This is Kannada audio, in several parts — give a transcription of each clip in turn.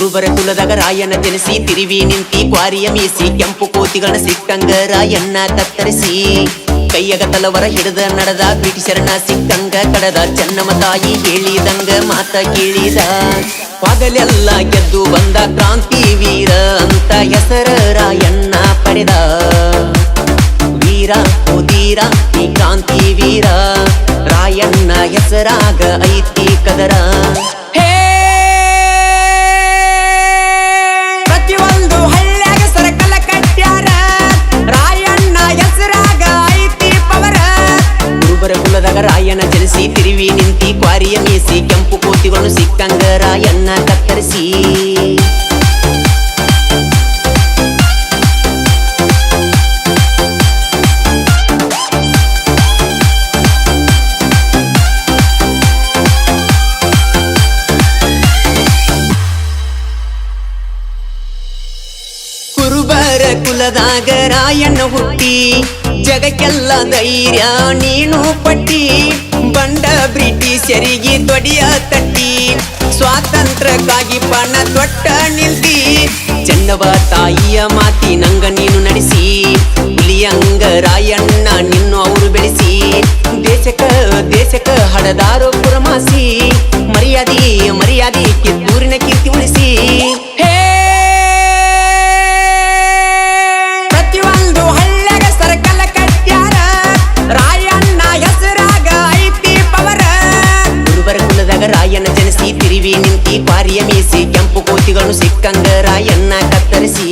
ಕುರುಬರ ಕುಲದಾಗ ರಾಯಣ್ಣ ಜನಿಸಿ ತಿರುವಿ ನಿಂತಿ ಕ್ವಾರಿಯ ಮೀಸಿ ಕೆಂಪು ಕೋತಿಗಳನ್ನ ಸಿಕ್ಕಂಗ ರಾಯಣ್ಣ ಕತ್ತರಿಸಿ ಕೈಯಗ ತಲವರ ಹಿಡಿದ ನಡೆದ ಬ್ರಿಟಿಷರನ್ನ ಸಿಕ್ಕಂಗ ಕಡದ ಚೆನ್ನಮ್ಮ ತಾಯಿ ಹೇಳಿದಂಗ ಮಾತ ಕೇಳಿದ ಪಗಲೆಲ್ಲ ಗೆದ್ದು ಬಂದ ಕ್ರಾಂತಿ ವೀರ ಅಂತ ಹೆಸರ ರಾಯಣ್ಣ ಪಡೆದ ವೀರ ಉದೀರ ಈ ಕ್ರಾಂತಿ ವೀರ ರಾಯಣ್ಣ ಹೆಸರಾಗ ಐತಿ ಕದರ ಪ್ರತಿಯೊಂದು ಹಳ್ಳ್ಯಾಗ ಸರಕಲ ಕಟ್ಟ್ಯಾರ ರಾಯಣ್ಣ ಹೆಸರಾಗ ಐತಿ ಪವರ ಕುರುಬರ ಕುಲದಾಗ ರಾಯಣ್ಣ ಜನಿಸಿ ತಿರುವಿ ನಿಂತಿ ಕ್ವಾರಿಯ ಮೀಸಿ ಕೆಂಪು ಕೋತಿಗಳನ್ನು ಸಿಕ್ಕಂಗ ರಾಯಣ್ಣ ಕತ್ತರಿಸಿ ಕುರುಬರ ಕುಲದಾಗ ರಾಯಣ್ಣ ಹುಟ್ಟಿ ಜಗಕ್ಕೆಲ್ಲ ಧೈರ್ಯ ನೀನು ಪಟ್ಟಿ ಬಂಡ ಬ್ರಿಟಿಷರಿಗೆ ದೊಡಿಯ ತಟ್ಟಿ ಸ್ವಾತಂತ್ರ್ಯಕ್ಕಾಗಿ ಪಣ ತೊಟ್ಟ ನಿಲ್ತಿ ಚೆನ್ನವ ತಾಯಿಯ ಮಾತಿ ನಂಗ ನೀನು ನಡೆಸಿ ಹುಲಿಯಂಗ ರಾಯಣ್ಣ ನಿನ್ನು ಅವರು ಬೆಳೆಸಿ ದೇಶಕ ಹಡದಾರೋ ಪುರಮಾಸಿ ಮರ್ಯಾದಿ ಕಿತ್ತೂರಿನ ಕೀರ್ತಿ ಉಳಿಸಿ ಪ್ರತಿಯೊಂದು ಹಳ್ಳ್ಯಾಗ ಸರಕಲ ಕಟ್ಟ್ಯಾರ ರಾಯಣ್ಣ ಹೆಸರಾಗ ಐತಿ ಪವರ ಕುರುಬರ ಕುಲದಾಗ ರಾಯಣ್ಣ ಜನಿಸಿ ತಿರುವಿ ನಿಂತಿ ಕ್ವಾರಿಯ ಮೀಸಿ ಕೆಂಪು ಕೋತಿಗಳನ್ನು ಸಿಕ್ಕಂಗ ರಾಯಣ್ಣ ಕತ್ತರಿಸಿ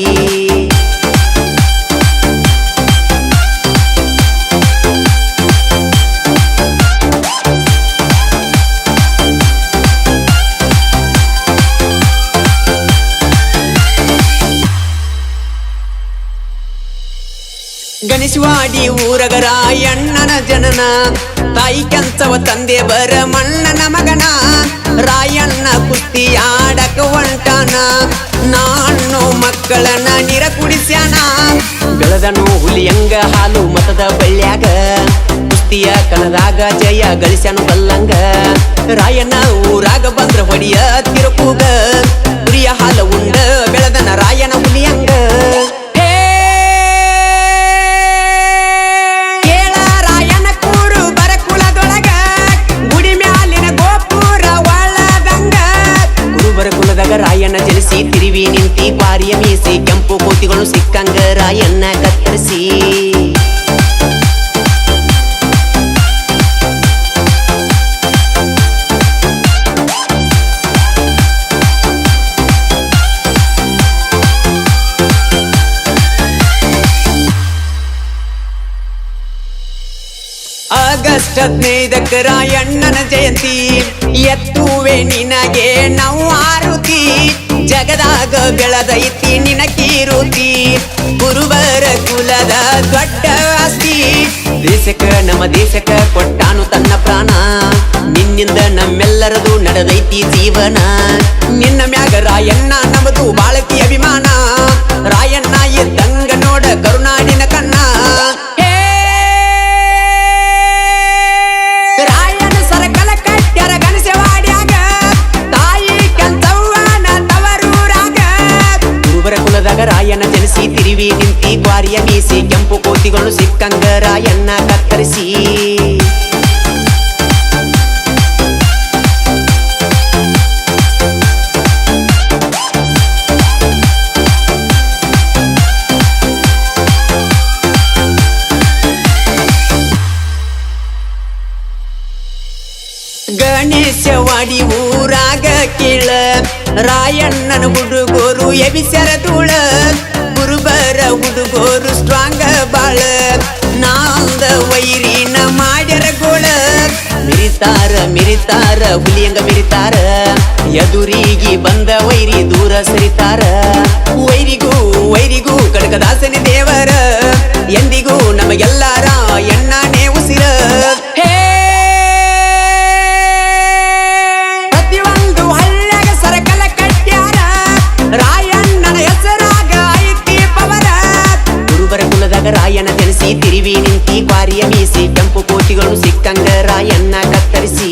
ಗಣೇಶವಾಡಿ ಊರಗ ರಾಯಣ್ಣನ ಜನನ ತಾಯಿ ಕೆಂಚವ ತಂದೆ ಬರ ಮಣ್ಣನ ಮಗನ ರಾಯಣ್ಣ ಕುಸ್ತಿಯಾಡಕ ಹೊಂಟಾನ ನಾನು ಮಕ್ಕಳನ್ನ ನೀರ ಕುಡಿಸ್ಯಾನ ಬೆಳೆದನು ಹುಲಿಯಂಗ ಹಾಲು ಮತದ ಬಳ್ಳ್ಯಾಗ ಕುಸ್ತಿಯ ಕಣದಾಗ ಜಯ ಗಳಿಸ್ಯಾನು ಬಲ್ಲಂಗ ರಾಯಣ್ಣ ಊರಾಗ ಬಂದ್ರ ಹೊಡಿಯ ತಿರುಕೂಗ ಹುರಿಯ ಹಾಲ ಉಂಡ ಬೆಳೆದನ ರಾಯಣ್ಣ ಹುಲಿಯಂಗ ರಾಯಣ್ಣ ಜನಿಸಿ ತಿರುವಿ ನಿಂತಿ ಕ್ವಾರಿಯ ಮೀಸಿ ಕೆಂಪು ಕೋತಿಗಳು ಸಿಕ್ಕಂಗ ರಾಯಣ್ಣ ಕತ್ತರಿಸಿ ಆಗಸ್ಟ್ 15ಕ್ಕೆ ರಾಯಣ್ಣನ ಜಯಂತಿ ಎತ್ತುವೆ ನಿನಗೆ ನಾವು ಆರುತಿ ಜಗದಾಗ ಬೆಳೆದೈತಿ ನಿನ ಕೀರುತಿ ಕುರುಬರ ಕುಲದ ದೊಡ್ಡ ಆಸ್ತಿ ನಮ್ಮ ದೇಶಕ್ಕ ಕೊಟ್ಟಾನು ತನ್ನ ಪ್ರಾಣ ನಿನ್ನಿಂದ ನಮ್ಮೆಲ್ಲರದು ನಡೆದೈತಿ ಜೀವನ ನಿನ್ನ ಮ್ಯಾಗ ರಾಯಣ್ಣ ನಮದು ಬಾಳತಿ ಅಭಿಮಾನ ರಾಯಣ್ಣ ಎದ್ದಂಗ ನೋಡ ಕರುನಾಡಿನ ಕಣ್ಣ ರಾಯಣ್ಣ ಜನಿಸಿ ತಿರುವಿ ನಿಂತಿ ಕ್ವಾರಿಯ ಮೀಸಿ ಕೆಂಪು ಕೋತಿಗಳು ಸಿಕ್ಕಂಗ ರಾಯಣ್ಣ ಕತ್ತರಿಸಿ ಗಣೇಶವಾಡಿ ಊರಾಗ ಕೇಳ ರಾಯಣ್ಣನ ಹುಡುಗೋರು ಎಬಿಸರ ಧೂಳ ಕುರುಬರ ಹುಡುಗೋರು ಸ್ಟ್ರಾಂಗ ಬಾಳ ನಾಂದ ವೈರಿನ ಮಾಡ್ಯರ ಗೋಳ ಮಿರಿತಾರ ಹುಲಿಯಂಗ ಮಿರಿತಾರ ಎದುರಿಗೆ ಬಂದ ವೈರಿ ದೂರ ಸರಿತಾರ ವೈರಿಗೂ ಕಡಕದಾಸನಿ ದೇವರ ಎಂದಿಗೂ ನಮಗೆಲ್ಲಾರ ಎಣ್ಣಾನೇ ಉಸಿರ ರಾಯಣ್ಣ ಜನಿಸಿ ತಿರುವಿ ನಿಂತಿ ಕ್ವಾರಿಯ ಮೀಸಿ ಕೆಂಪು ಕೋತಿಗಳು ಸಿಕ್ಕಂಗ ರಾಯಣ್ಣ ಕತ್ತರಿಸಿ